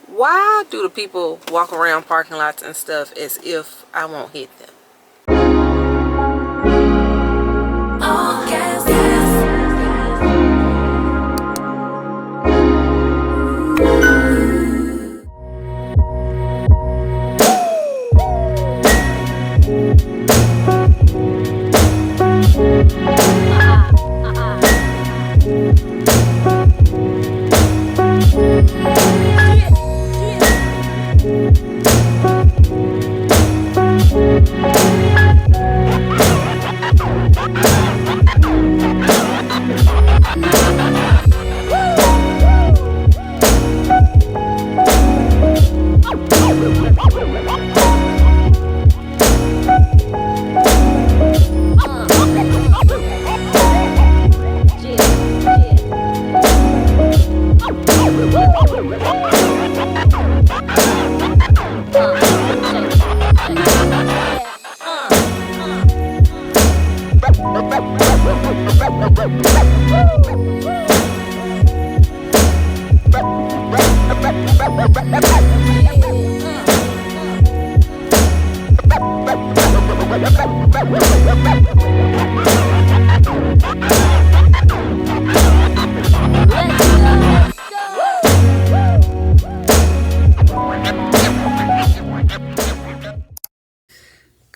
Why do the people walk around parking lots and stuff as if I won't hit them? All gas,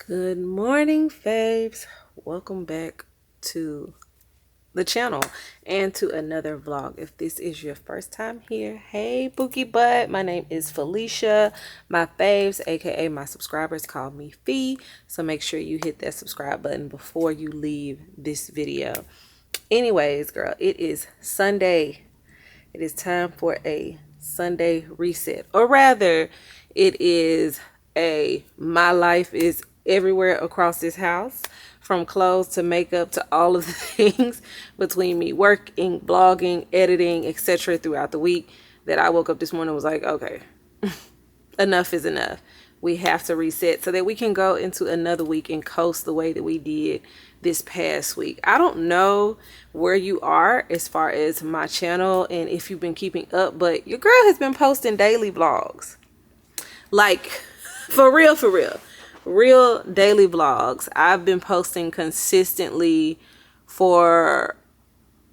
Good morning, faves. Welcome back to the channel and to another vlog. If this is your first time here, hey Bookie Butt, my name is Felicia. My faves, aka my subscribers, call me Fee, so make sure you hit that subscribe button before you leave this video. Anyways, girl, it is Sunday. It is time for a Sunday reset, or rather it is a my life is everywhere across this house, from clothes to makeup to all of the things between me working, blogging, editing, etc. throughout the week, that I woke up this morning and was like, okay, enough is enough. We have to reset so that we can go into another week and coast the way that we did this past week. I don't know where you are as far as my channel and if you've been keeping up, but your girl has been posting daily vlogs. Like, for real, real daily vlogs. I've been posting consistently for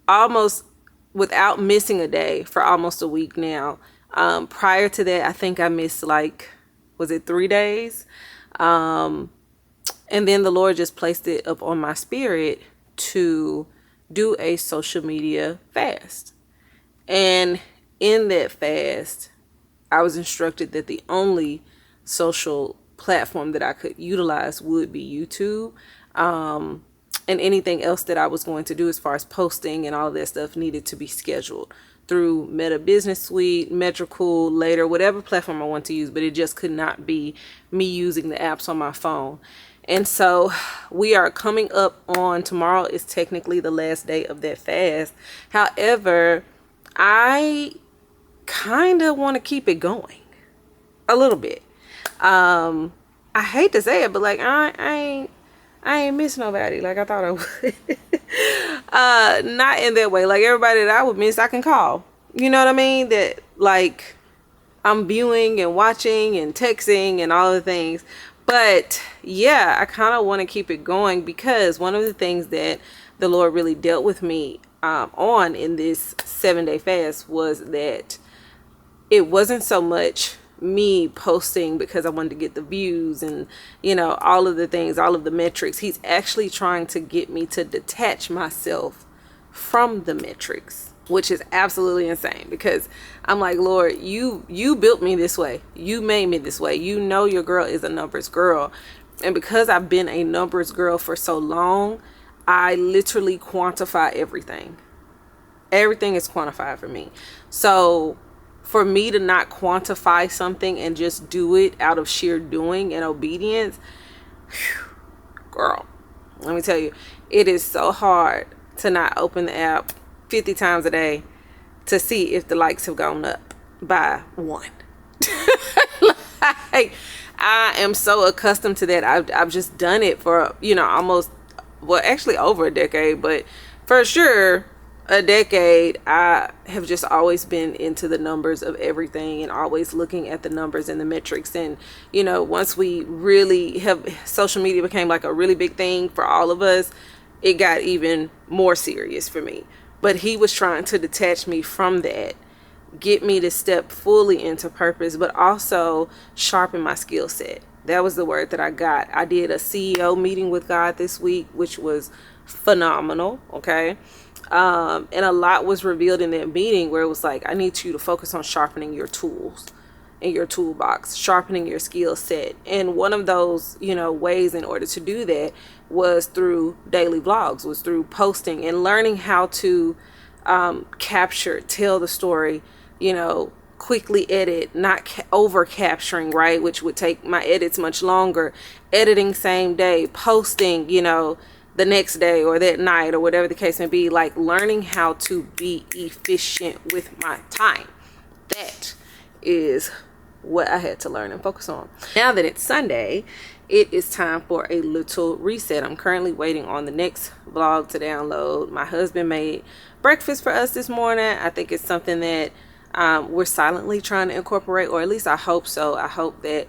almost, without missing a day, for almost a week now. Prior to that, I think I missed, like, was it 3 days? And then the Lord just placed it up on my spirit to do a social media fast. And in that fast, I was instructed that the only social platform that I could utilize would be YouTube. And anything else that I was going to do as far as posting and all of that stuff needed to be scheduled through Meta Business Suite, Metricool, later, whatever platform I want to use, but it just could not be me using the apps on my phone. And so we are coming up on, tomorrow is technically the last day of that fast. However, I kind of want to keep it going a little bit. I hate to say it, but like I ain't miss nobody like I thought I would. Not in that way. Like, everybody that I would miss, I can call. You know what I mean? That, like, I'm viewing and watching and texting and all the things. But yeah, I kind of want to keep it going, because one of the things that the Lord really dealt with me on in this 7-day fast was that it wasn't so much me posting because I wanted to get the views and, you know, all of the things, all of the metrics. He's actually trying to get me to detach myself from the metrics, which is absolutely insane, because I'm like, Lord, you built me this way. You made me this way. You know your girl is a numbers girl. And because I've been a numbers girl for so long, I literally quantify everything. Everything is quantified for me. So for me to not quantify something and just do it out of sheer doing and obedience, whew, girl, let me tell you, it is so hard to not open the app 50 times a day to see if the likes have gone up by 1. Like, I am so accustomed to that. I've just done it for, you know, almost, well, actually over a decade, but for sure a decade, I have just always been into the numbers of everything and always looking at the numbers and the metrics. And, you know, once we really have, social media became like a really big thing for all of us, it got even more serious for me. But he was trying to detach me from that, get me to step fully into purpose, but also sharpen my skill set. That was the word that I got. I did a CEO meeting with God this week, which was phenomenal. Okay. And a lot was revealed in that meeting where it was like, I need you to focus on sharpening your tools in your toolbox, sharpening your skill set. And one of those, you know, ways in order to do that was through daily vlogs, was through posting and learning how to capture, tell the story, you know, quickly edit, not over capturing, right? Which would take my edits much longer, editing same day, posting, you know, the next day or that night or whatever the case may be. Like learning how to be efficient with my time. That is what I had to learn and focus on. Now that it's Sunday, it is time for a little reset. I'm currently waiting on the next vlog to download. My husband made breakfast for us this morning. I think it's something that we're silently trying to incorporate, or at least I hope so. I hope that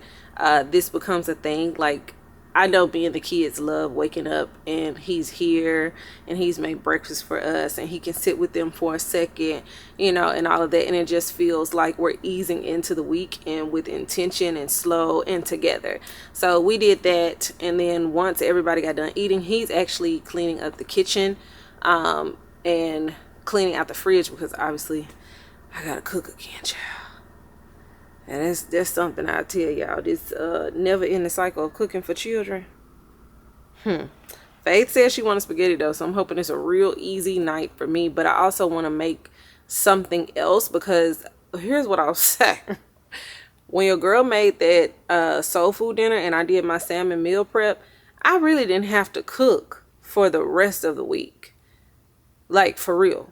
this becomes a thing. Like, I know me and the kids love waking up and he's here and he's made breakfast for us and he can sit with them for a second, you know, and all of that. And it just feels like we're easing into the week and with intention and slow and together. So we did that. And then once everybody got done eating, he's actually cleaning up the kitchen and cleaning out the fridge, because obviously I gotta cook again, child. And that's something I tell y'all. This never ending cycle of cooking for children. Faith says she wants spaghetti though, so I'm hoping it's a real easy night for me. But I also want to make something else, because here's what I'll say. When your girl made that soul food dinner and I did my salmon meal prep, I really didn't have to cook for the rest of the week. Like, for real.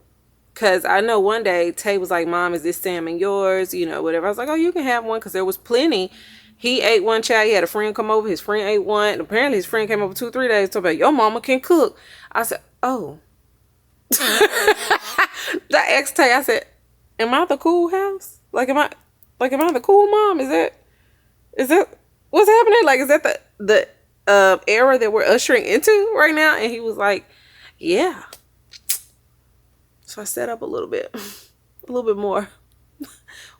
Because I know one day Tay was like, Mom, is this salmon yours? You know, whatever. I was like, oh, you can have one, because there was plenty. He ate one, child. He had a friend come over. His friend ate one. And apparently his friend came over 2-3 days talking about, your mama can cook. I said, oh. I asked Tay, I said, am I the cool house? Am I the cool mom? Is that what's happening? Like, is that the era that we're ushering into right now? And he was like, yeah. So I set up a little bit more.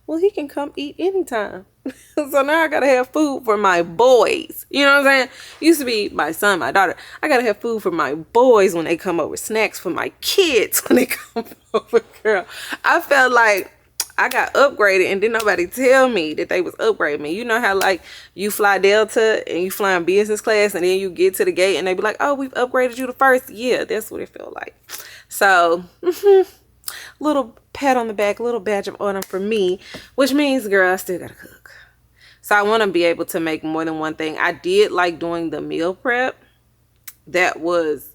Well, he can come eat anytime. So now I gotta have food for my boys. You know what I'm saying? Used to be my son, my daughter. I gotta have food for my boys when they come over. Snacks for my kids when they come over, girl. I felt like I got upgraded and didn't nobody tell me that they was upgrading me. You know how like you fly Delta and you fly in business class and then you get to the gate and they be like, oh, we've upgraded you to first. Yeah, that's what it felt like. So, little pat on the back, little badge of honor for me, which means, girl, I still gotta cook. So I want to be able to make more than one thing. I did like doing the meal prep. That was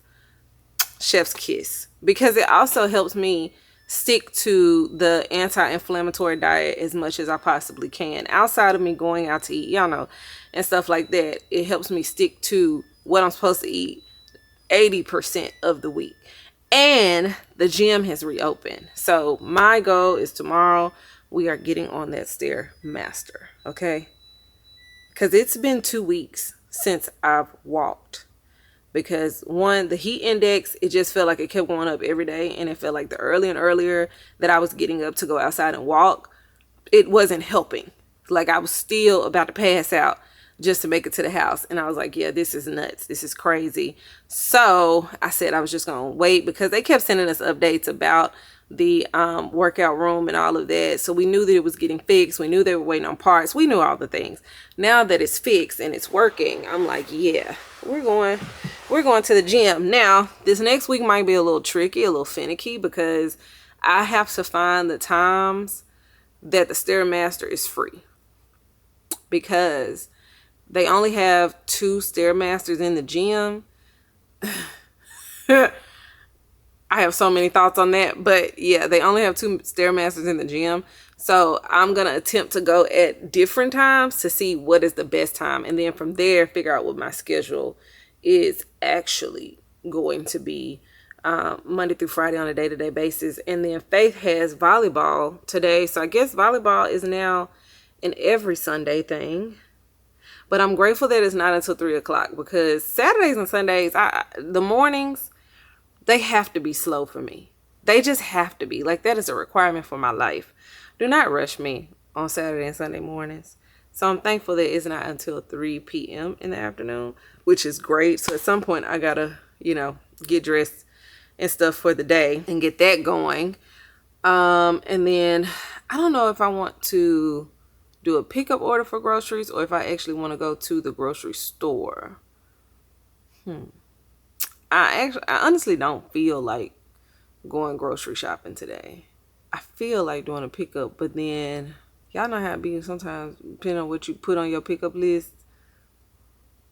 chef's kiss, because it also helps me stick to the anti-inflammatory diet as much as I possibly can. Outside of me going out to eat, y'all know, and stuff like that, it helps me stick to what I'm supposed to eat 80% of the week. And the gym has reopened. So my goal is tomorrow we are getting on that Stairmaster, okay? Because it's been 2 weeks since I've walked. Because one, the heat index, it just felt like it kept going up every day. And it felt like the earlier and earlier that I was getting up to go outside and walk, it wasn't helping. Like I was still about to pass out just to make it to the house. And I was like, yeah, this is nuts. This is crazy. So I said I was just going to wait, because they kept sending us updates about the workout room and all of that. So we knew that it was getting fixed. We knew they were waiting on parts. We knew all the things. Now that it's fixed and it's working, I'm like, yeah, we're going to the gym. Now, this next week might be a little tricky, a little finicky, because I have to find the times that the Stairmaster is free, because they only have 2 Stairmasters in the gym. I have so many thoughts on that, but yeah, they only have 2 Stairmasters in the gym. So I'm going to attempt to go at different times to see what is the best time. And then from there, figure out what my schedule is actually going to be Monday through Friday on a day-to-day basis. And then Faith has volleyball today. So I guess volleyball is now an every Sunday thing. But I'm grateful that it's not until 3 o'clock, because Saturdays and Sundays, the mornings, they have to be slow for me. They just have to be. Like, that is a requirement for my life. Do not rush me on Saturday and Sunday mornings. So I'm thankful that it's not until 3 p.m. in the afternoon, which is great. So at some point I gotta, get dressed and stuff for the day and get that going. And then I don't know if I want to do a pickup order for groceries or if I actually want to go to the grocery store. I honestly don't feel like going grocery shopping today. I feel like doing a pickup, but then y'all know how it be sometimes, depending on what you put on your pickup list,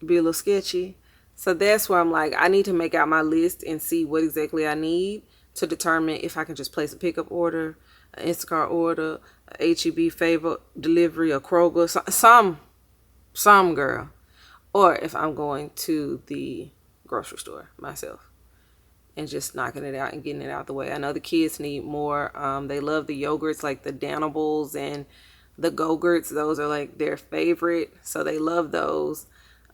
it be a little sketchy. So that's why I'm like, I need to make out my list and see what exactly I need to determine if I can just place a pickup order, an Instacart order, a HEB favor delivery, a Kroger, some girl, or if I'm going to the grocery store myself and just knocking it out and getting it out the way. I know the kids need more. They love the yogurts, like the Danibles and the Go-Gurts. Those are like their favorite, so they love those.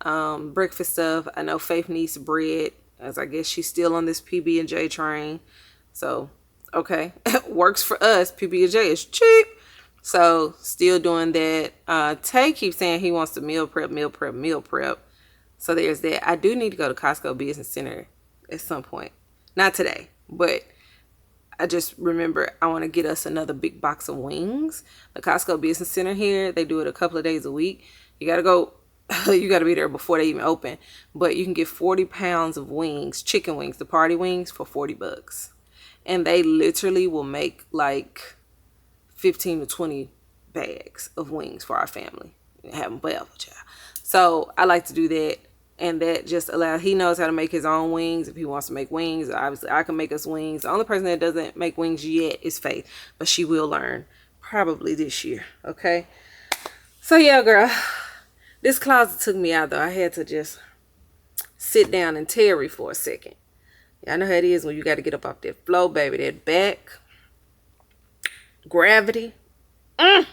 Breakfast stuff, I know Faith needs bread, as I guess she's still on this PB&J train. So, okay, works for us. PB&J is cheap. So, still doing that. Tay keeps saying he wants to meal prep. So, there's that. I do need to go to Costco Business Center at some point. Not today, but I just remember I want to get us another big box of wings. The Costco Business Center here, they do it a couple of days a week. You got to go. You got to be there before they even open. But you can get 40 pounds of wings, chicken wings, the party wings, for $40. And they literally will make like 15 to 20 bags of wings for our family. Have them forever, child. So I like to do that. And that just allows, he knows how to make his own wings. If he wants to make wings, obviously I can make us wings. The only person that doesn't make wings yet is Faith. But she will learn probably this year. Okay. So yeah, girl. This closet took me out, though. I had to just sit down and tarry for a second. Y'all know how it is when you got to get up off that floor, baby. That back. Gravity. But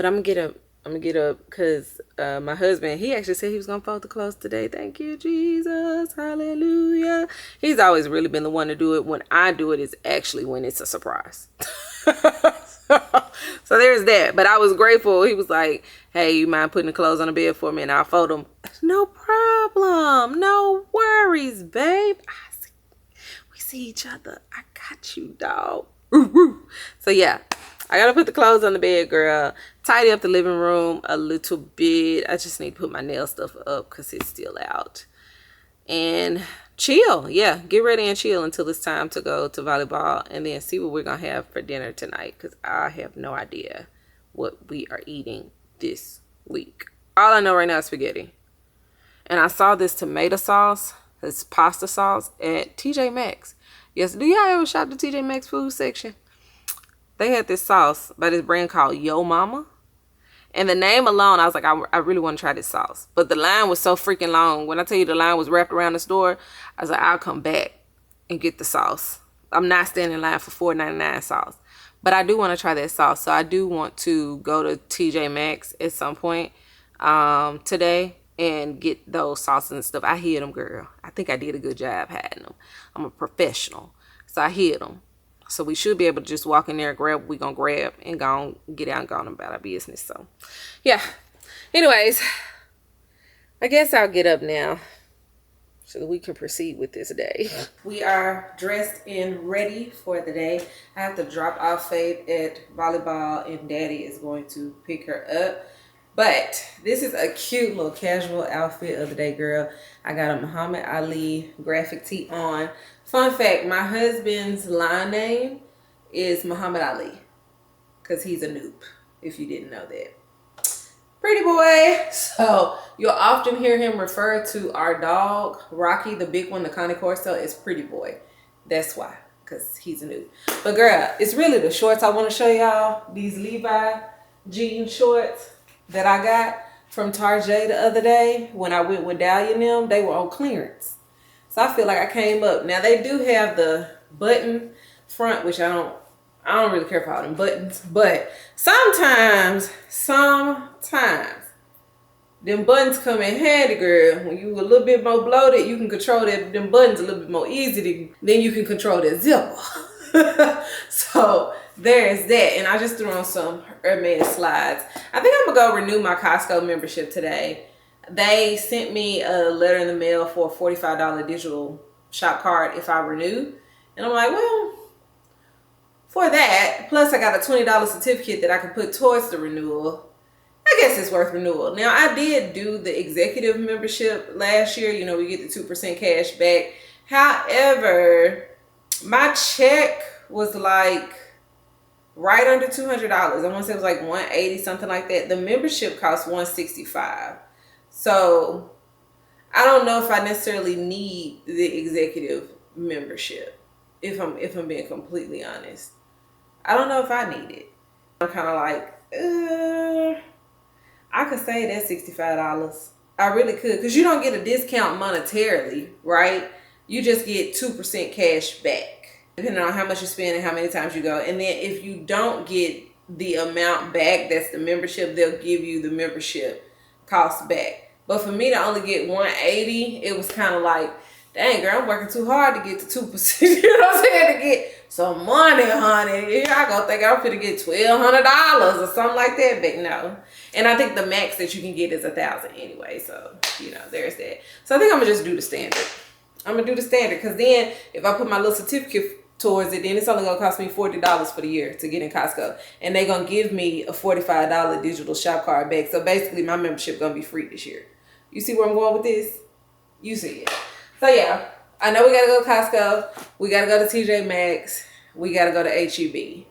I'm going to get up because my husband, he actually said he was going to fold the clothes today. Thank you, Jesus. Hallelujah. He's always really been the one to do it. When I do it, it's actually when it's a surprise. So there's that. But I was grateful. He was like, hey, you mind putting the clothes on the bed for me and I'll fold them? No problem. No worries, babe. We see each other. I got you, dog. So yeah, I gotta put the clothes on the bed, girl. Tidy up the living room a little bit. I just need to put my nail stuff up because it's still out. And chill. Yeah, get ready and chill until it's time to go to volleyball and then see what we're going to have for dinner tonight, because I have no idea what we are eating this week. All I know right now is spaghetti. And I saw this tomato sauce, this pasta sauce at TJ Maxx. Yes, do y'all ever shop the TJ Maxx food section? They had this sauce by this brand called Yo Mama. And the name alone, I was like, I really want to try this sauce. But the line was so freaking long. When I tell you the line was wrapped around the store, I was like, I'll come back and get the sauce. I'm not standing in line for $4.99 sauce. But I do want to try that sauce. So I do want to go to TJ Maxx at some point today and get those sauces and stuff. I hid them, girl. I think I did a good job hiding them. I'm a professional. So I hid them. So we should be able to just walk in there and grab what we're going to grab and go on, get out and go on about our business. So, yeah. Anyways, I guess I'll get up now so that we can proceed with this day. We are dressed and ready for the day. I have to drop off Faith at volleyball and Daddy is going to pick her up. But this is a cute little casual outfit of the day, girl. I got a Muhammad Ali graphic tee on. Fun fact, my husband's line name is Muhammad Ali because he's a noob, if you didn't know that. Pretty boy. So you'll often hear him refer to our dog, Rocky, the big one, the Connie Corso, as Pretty Boy. That's why, because he's a noob. But girl, it's really the shorts I want to show y'all. These Levi jean shorts that I got from Target the other day when I went with Dahlia and them. They were on clearance. So So I feel like I came up. Now they do have the button front, which I don't really care for all them buttons, but sometimes them buttons come in handy, girl. When you a little bit more bloated, you can control them buttons a little bit more easy than you can control that zipper. So there's that. And I just threw on some Hermes slides. I think I'm gonna go renew my Costco membership today. They sent me a letter in the mail for a $45 digital shop card if I renew. And I'm like, well, for that, plus I got a $20 certificate that I can put towards the renewal. I guess it's worth renewal. Now, I did do the executive membership last year. You know, we get the 2% cash back. However, my check was like right under $200. I want to say it was like $180, something like that. The membership cost $165. So I don't know if I necessarily need the executive membership. If I'm being completely honest, I don't know if I need it. I'm kind of like, I could say that's $65. I really could, because you don't get a discount monetarily, right? You just get 2% cash back, depending on how much you spend and how many times you go. And then if you don't get the amount back, that's the membership, they'll give you the membership cost back. But for me to only get $180, it was kind of like, dang, girl, I'm working too hard to get to 2%. You know what I'm saying? To get some money, honey. I go think I'm gonna get $1,200 or something like that, but no. And I think the max that you can get is $1,000 anyway. So, you know, there's that. So I think I'm gonna just do the standard. I'm gonna do the standard, because then if I put my little certificate towards it, then it's only gonna cost me $40 for the year to get in Costco. And they're gonna give me a $45 digital shop card back. So basically my membership gonna be free this year. You see where I'm going with this? You see it. So yeah, I know we gotta go to Costco. We gotta go to TJ Maxx. We gotta go to HEB.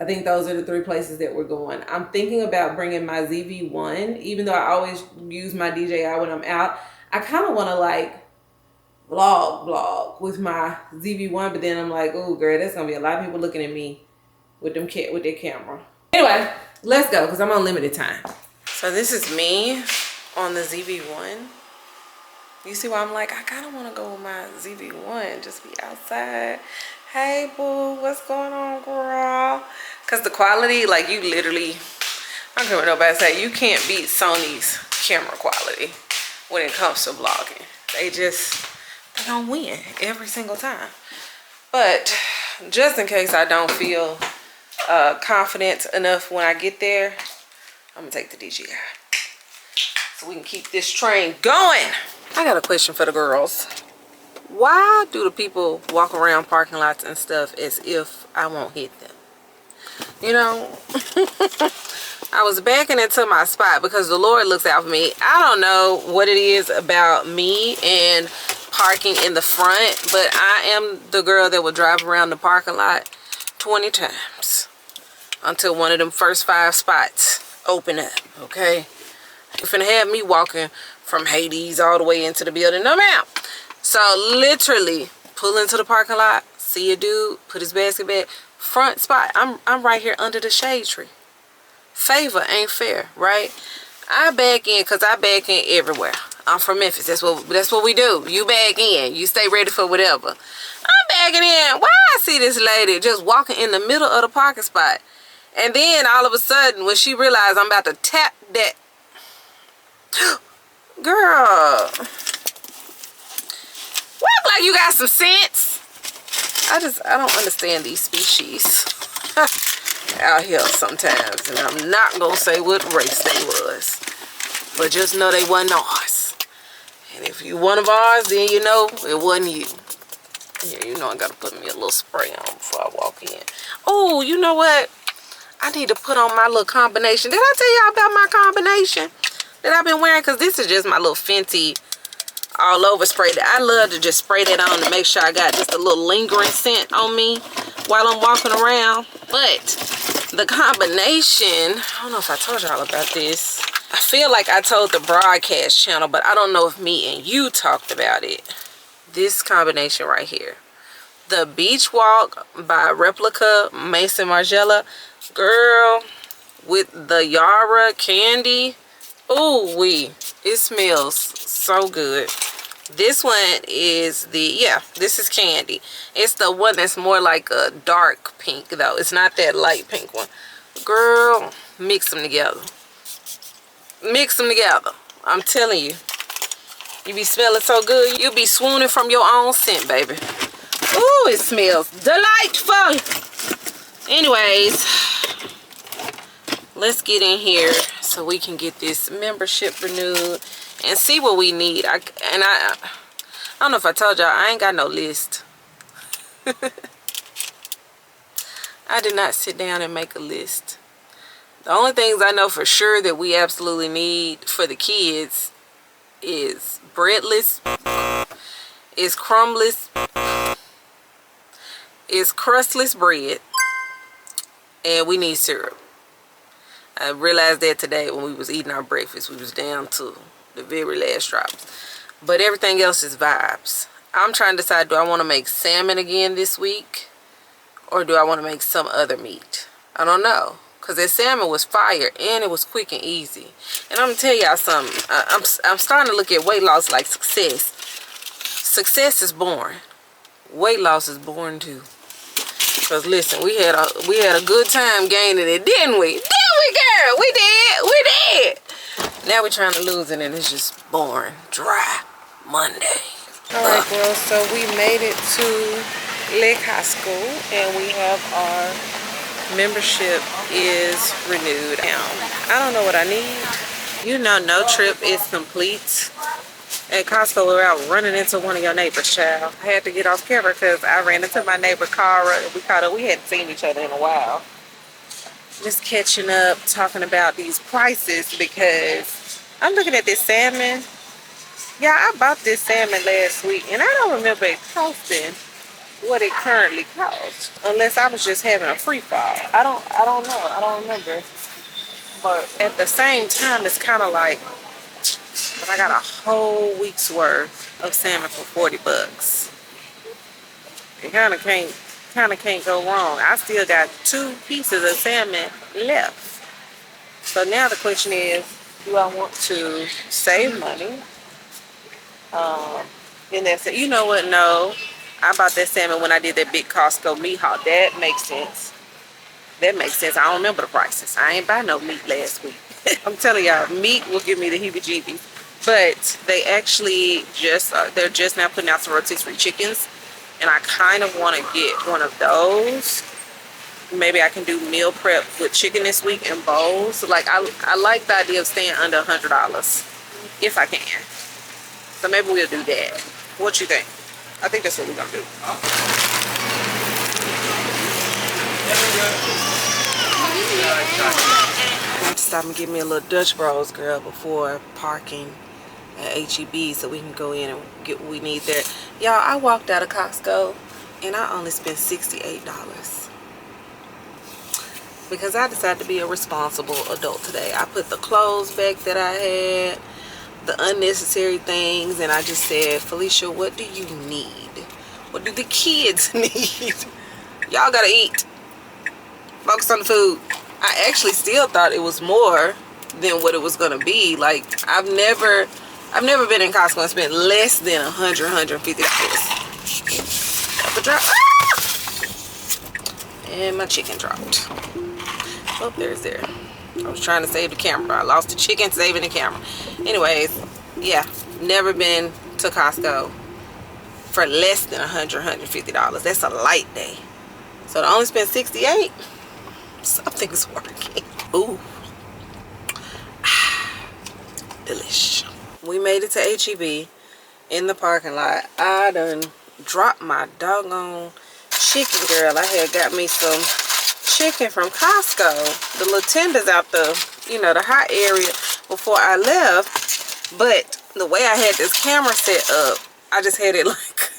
I think those are the 3 places that we're going. I'm thinking about bringing my ZV-1, even though I always use my DJI when I'm out. I kind of want to like vlog with my ZV-1, but then I'm like, oh girl, that's gonna be a lot of people looking at me with their camera. Anyway, let's go, because I'm on limited time. So this is me on the ZV-1. You see why I'm like, I kind of want to go with my ZV-1, just be outside. Hey boo, what's going on, girl? Because the quality, like, you literally, I don't care what nobody say, you can't beat Sony's camera quality when it comes to vlogging. They don't win every single time. But just in case I don't feel confident enough when I get there, I'm gonna take the DJI so we can keep this train going. I got a question for the girls. Why do the people walk around parking lots and stuff as if I won't hit them? You know, I was backing into my spot because the Lord looks out for me. I don't know what it is about me and parking in the front, but I am the girl that will drive around the parking lot 20 times until one of them first 5 spots open up, okay? You're finna have me walking from Hades all the way into the building. No, ma'am. So literally pull into the parking lot, see a dude, put his basket back, front spot. I'm right here under the shade tree. Favor ain't fair, right? I back in because I back in everywhere. I'm from Memphis. That's what we do. You back in. You stay ready for whatever. I'm backing in. Why I see this lady just walking in the middle of the parking spot, and then all of a sudden when she realized I'm about to tap that, girl. Walk like you got some sense. I don't understand these species out here sometimes. And I'm not going to say what race they was. But just know they wasn't ours. And if you one of ours, then you know it wasn't you. Yeah, you know I got to put me a little spray on before I walk in. Oh, you know what? I need to put on my little combination. Did I tell y'all about my combination that I've been wearing? Because this is just my little FENTY all over spray. I love to just spray that on to make sure I got just a little lingering scent on me while I'm walking around. But the combination, I don't know if I told y'all about this. I feel like I told the broadcast channel, but I don't know if me and you talked about it. This combination right here, the Beach Walk by Replica MAISON girl, with the Yara candy. Ooh wee, it smells so good. This one is this is candy. It's the one that's more like a dark pink though. It's not that light pink one. Girl, mix them together. Mix them together. I'm telling you. You be smelling so good. You be swooning from your own scent, baby. Ooh, it smells delightful. Anyways, let's get in here so we can get this membership renewed and see what we need. I don't know if I told y'all, I ain't got no list. I did not sit down and make a list. The only things I know for sure that we absolutely need for the kids is breadless, is crumbless, is crustless bread, and we need syrup. I realized that today when we was eating our breakfast. We was down to the very last drops. But everything else is vibes. I'm trying to decide, do I want to make salmon again this week? Or do I want to make some other meat? I don't know. Because that salmon was fire and it was quick and easy. And I'm going to tell y'all something. I'm starting to look at weight loss like success. Success is boring. Weight loss is boring too. Because listen, we had a good time gaining it, didn't we? Didn't we, girl? We did. We did. Now we're trying to lose it and it's just boring. Dry. Monday. Alright, girls. So we made it to Costco and we have our membership is renewed. Now, I don't know what I need. You know, no trip is complete. At Costco, we're out running into one of your neighbors, child. I had to get off camera because I ran into my neighbor, Cara. We caught up. We hadn't seen each other in a while. Just catching up, talking about these prices because I'm looking at this salmon. Yeah, I bought this salmon last week, and I don't remember it costing what it currently costs, unless I was just having a free fall. I don't know. I don't remember. But at the same time, it's kind of like, but I got a whole week's worth of salmon for 40 bucks. It kind of can't go wrong. I still got 2 pieces of salmon left. So now the question is, do I want to save money? And that's it. You know what? No. I bought that salmon when I did that big Costco meat haul. That makes sense. That makes sense. I don't remember the prices. I ain't buy no meat last week. I'm telling y'all, meat will give me the heebie-jeebies. But they actually they're just now putting out some rotisserie chickens. And I kind of want to get one of those. Maybe I can do meal prep with chicken this week in bowls. Like, I like the idea of staying under $100 if I can. So maybe we'll do that. What you think? I think that's what we're gonna do. Stop and get me a little Dutch Bros, girl, before parking at HEB so we can go in and get what we need there. Y'all, I walked out of Costco and I only spent $68 because I decided to be a responsible adult today. I put the clothes back that I had, the unnecessary things, and I just said, Felicia, what do you need? What do the kids need? Y'all gotta eat. Focus on the food. I actually still thought it was more than what it was gonna be. Like, I've never been in Costco and spent less than $150. Up a drop. Ah! And my chicken dropped. Oh, there's there. I was trying to save the camera. I lost the chicken saving the camera. Anyways, yeah, never been to Costco for less than $150. That's a light day. So to only spend $68, something's working. Ooh. Delish. We made it to HEB in the parking lot. I done dropped my doggone chicken, girl. I had got me some chicken from Costco, the little tenders out the, you know, the hot area before I left. But the way I had this camera set up, I just had it like,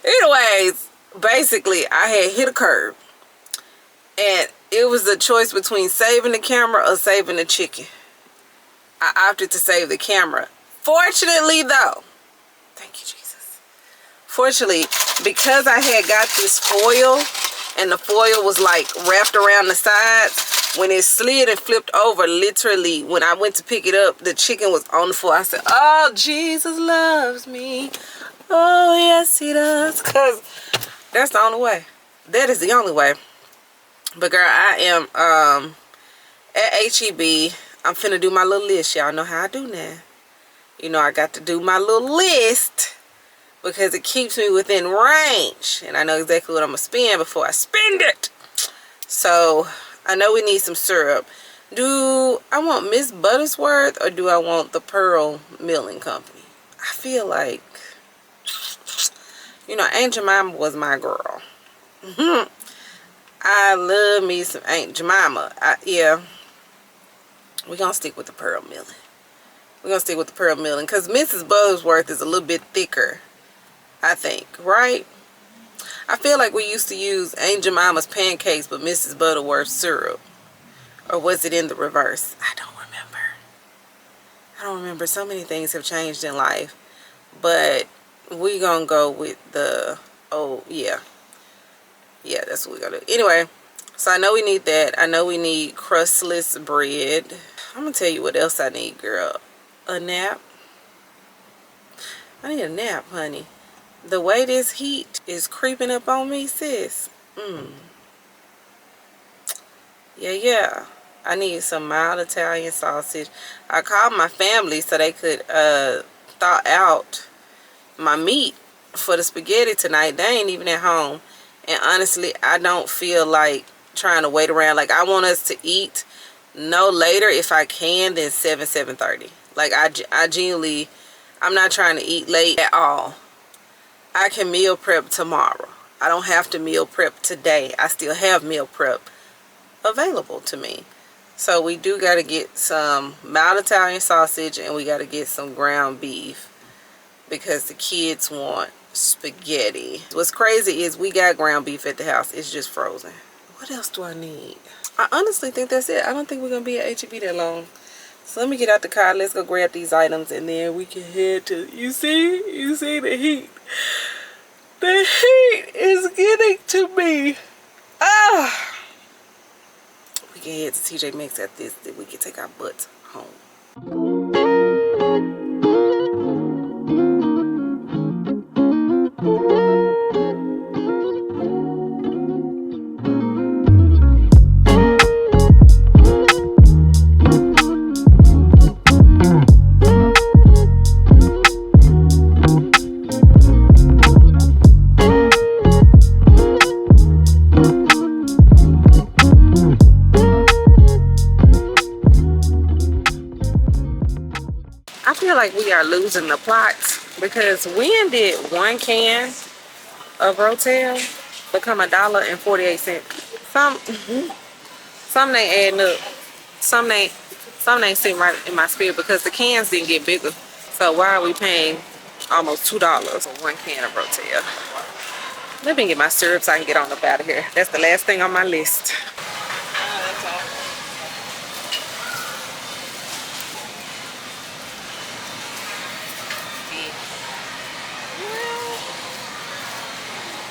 anyways, basically I had hit a curb and it was a choice between saving the camera or saving the chicken. I opted to save the camera. Fortunately though, thank you Jesus, fortunately, because I had got this foil and the foil was like wrapped around the sides, when it slid and flipped over, literally, when I went to pick it up, the chicken was on the floor. I said, oh, Jesus loves me. Oh, yes, he does. Because that's the only way. That is the only way. But, girl, I am at H-E-B. I'm finna do my little list. Y'all know how I do now. You know, I got to do my little list because it keeps me within range. And I know exactly what I'm going to spend before I spend it. So, I know we need some syrup. Do I want Miss Buttersworth or do I want the Pearl Milling Company? I feel like, you know, Aunt Jemima was my girl. I love me some Aunt Jemima. Yeah, we're going to stick with the Pearl Milling. We're going to stick with the Pearl Milling because Mrs. Buttersworth is a little bit thicker, I think, right? I feel like we used to use Aunt Jemima's pancakes but Mrs. Butterworth's syrup. Or was it in the reverse? I don't remember. I don't remember. So many things have changed in life. But we're going to go with the, oh, yeah. Yeah, that's what we're going to do. Anyway, so I know we need that. I know we need crustless bread. I'm going to tell you what else I need, girl. A nap. I need a nap, honey. The way this heat is creeping up on me, sis. Yeah. I need some mild Italian sausage. I called my family so they could thaw out my meat for the spaghetti tonight. They ain't even at home. And honestly, I don't feel like trying to wait around. Like, I want us to eat no later, if I can, than 7:30. Like, I genuinely, I'm not trying to eat late at all. I can meal prep tomorrow. I don't have to meal prep today. I still have meal prep available to me. So we do got to get some mild Italian sausage and we got to get some ground beef because the kids want spaghetti. What's crazy is we got ground beef at the house. It's just frozen. What else do I need? I honestly think that's it. I don't think we're going to be at H-E-B that long. So let me get out the car. Let's go grab these items and then we can head to, you see the heat. The heat is getting to me. Ah. We can head to TJ Maxx at this, then we can take our butts home. I feel like we are losing the plots because when did one can of Rotel become $1.48? Some ain't adding up. Some ain't sitting right in my spirit because the cans didn't get bigger. So why are we paying almost $2 for one can of Rotel? Let me get my syrup so I can get on up out of here. That's the last thing on my list.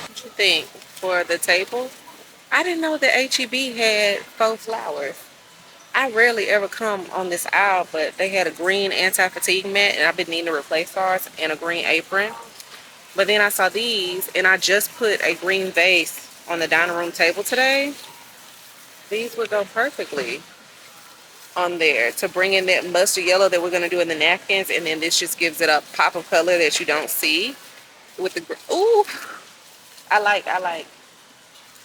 What you think for the table? I didn't know that H-E-B had faux flowers. I rarely ever come on this aisle, but they had a green anti-fatigue mat, and I've been needing to replace ours, and a green apron. But then I saw these, and I just put a green vase on the dining room table today. These would go perfectly on there to bring in that mustard yellow that we're going to do in the napkins, and then this just gives it a pop of color that you don't see with the, ooh, I like.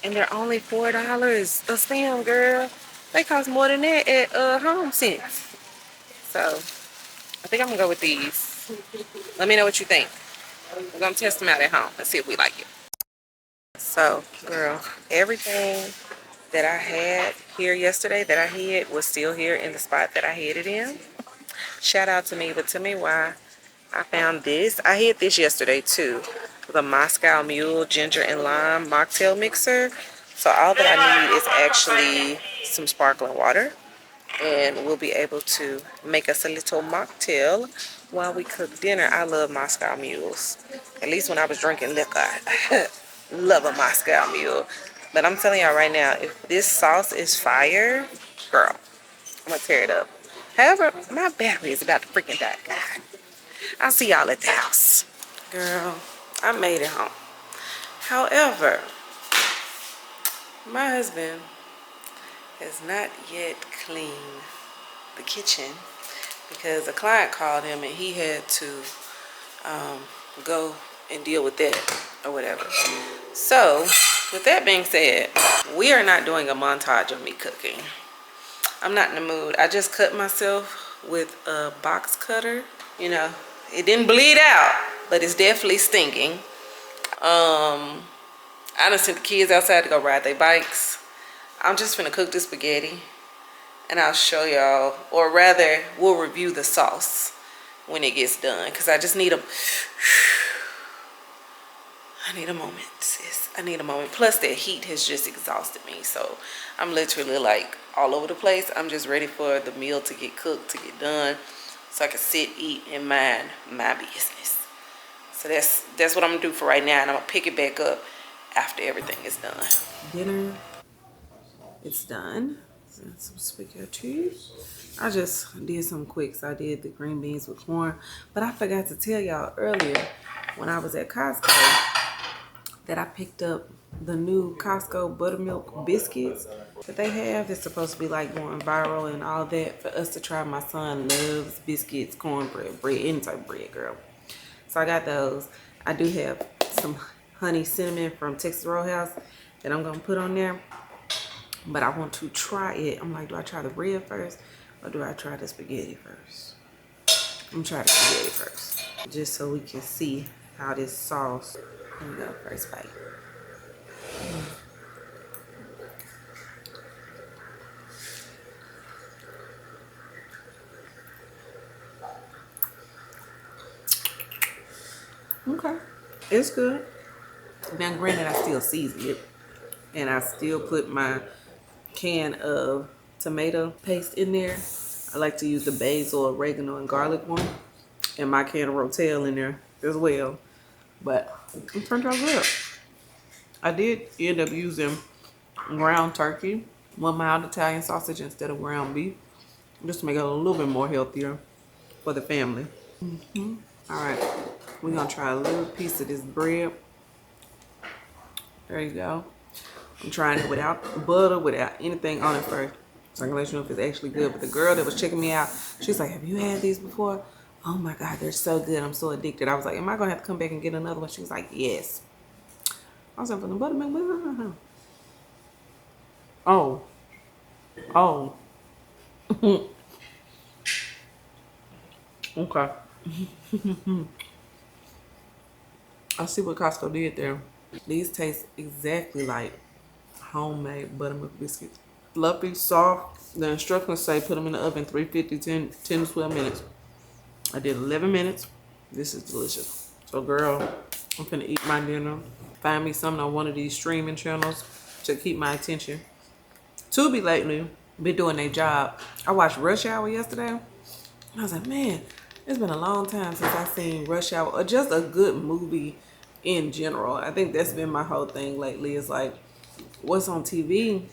And they're only $4 a stem, girl. They cost more than that at Home Sense. So I think I'm gonna go with these. Let me know what you think. We're gonna test them out at home and see if we like it. So, girl, everything that I had here yesterday that I hid was still here in the spot that I hid it in. Shout out to me, but tell me why I found this. I hid this yesterday too. The Moscow Mule ginger and lime mocktail mixer. So all that I need is actually some sparkling water, and we'll be able to make us a little mocktail while we cook dinner. I love Moscow Mules. At least when I was drinking liquor. Love a Moscow Mule. But I'm telling y'all right now, if this sauce is fire, Girl, I'm gonna tear it up. However, my battery is about to freaking die. God. I'll see y'all at the house. Girl, I made it home. However, my husband has not yet cleaned the kitchen because a client called him and he had to go and deal with that or whatever. So, with that being said, we are not doing a montage of me cooking. I'm not in the mood. I just cut myself with a box cutter. You know, it didn't bleed out, but it's definitely stinging. I done sent the kids outside to go ride their bikes. I'm just finna cook the spaghetti and I'll show y'all, or rather we'll review the sauce when it gets done, because I just need a moment, sis. I need a moment. Plus that heat has just exhausted me, so I'm literally like all over the place. I'm just ready for the meal to get cooked, to get done, so I can sit, eat, and mind my business. So that's what I'm gonna do for right now, and I'm gonna pick it back up after everything is done. Dinner, it's done. Some spaghetti. I just did some quick. So I did the green beans with corn, but I forgot to tell y'all earlier when I was at Costco that I picked up the new Costco Buttermilk biscuits that they have. It's supposed to be like going viral and all that for us to try. My son loves biscuits, cornbread, bread, any type of bread, girl. So I got those. I do have some honey cinnamon from Texas Roadhouse that I'm gonna put on there, but I want to try it. I'm like, do I try the bread first or do I try the spaghetti first? I'm gonna try the spaghetti first, just so we can see how this sauce. Here we go, first bite. Okay, it's good. Now, granted, I still season it, and I still put my can of tomato paste in there. I like to use the basil, oregano, and garlic one, and my can of Rotel in there as well. But it turned out good. I did end up using ground turkey, one mild Italian sausage instead of ground beef, just to make it a little bit more healthier for the family. All right, we're gonna try a little piece of this bread. There you go. I'm trying it without butter, without anything on it first, so I can let you know if it's actually good. But the girl that was checking me out, she's like, have you had these before? Oh my God, they're so good. I'm so addicted. I was like, am I gonna have to come back and get another one? She was like, yes. I was like, for the buttermilk. Oh. Oh. Okay. I see what Costco did there. These taste exactly like homemade buttermilk biscuits. Fluffy, soft. The instructions say put them in the oven 350, 10 to 12 minutes. I did 11 minutes. This is delicious. So girl, I'm finna eat my dinner. Find me something on one of these streaming channels to keep my attention. Tubi lately been doing their job. I watched Rush Hour yesterday. And I was like, man, it's been a long time since I've seen Rush Hour, or just a good movie in general. I think that's been my whole thing lately, is like, what's on TV?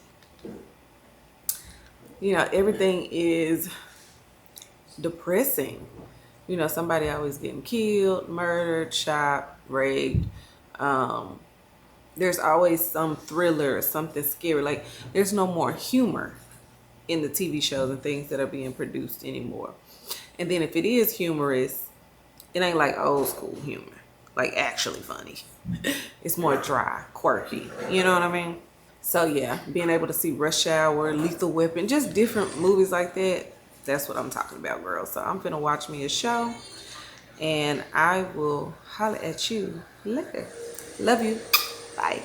You know, everything is depressing. You know, somebody always getting killed, murdered, shot, raped. There's always some thriller or something scary. Like, there's no more humor in the TV shows and things that are being produced anymore. And then if it is humorous, it ain't like old school humor, like actually funny. It's more dry, quirky. You know what I mean? So yeah, being able to see Rush Hour, Lethal Weapon, just different movies like that, that's what I'm talking about, girl. So I'm finna watch me a show, and I will holler at you later. Love you. Bye.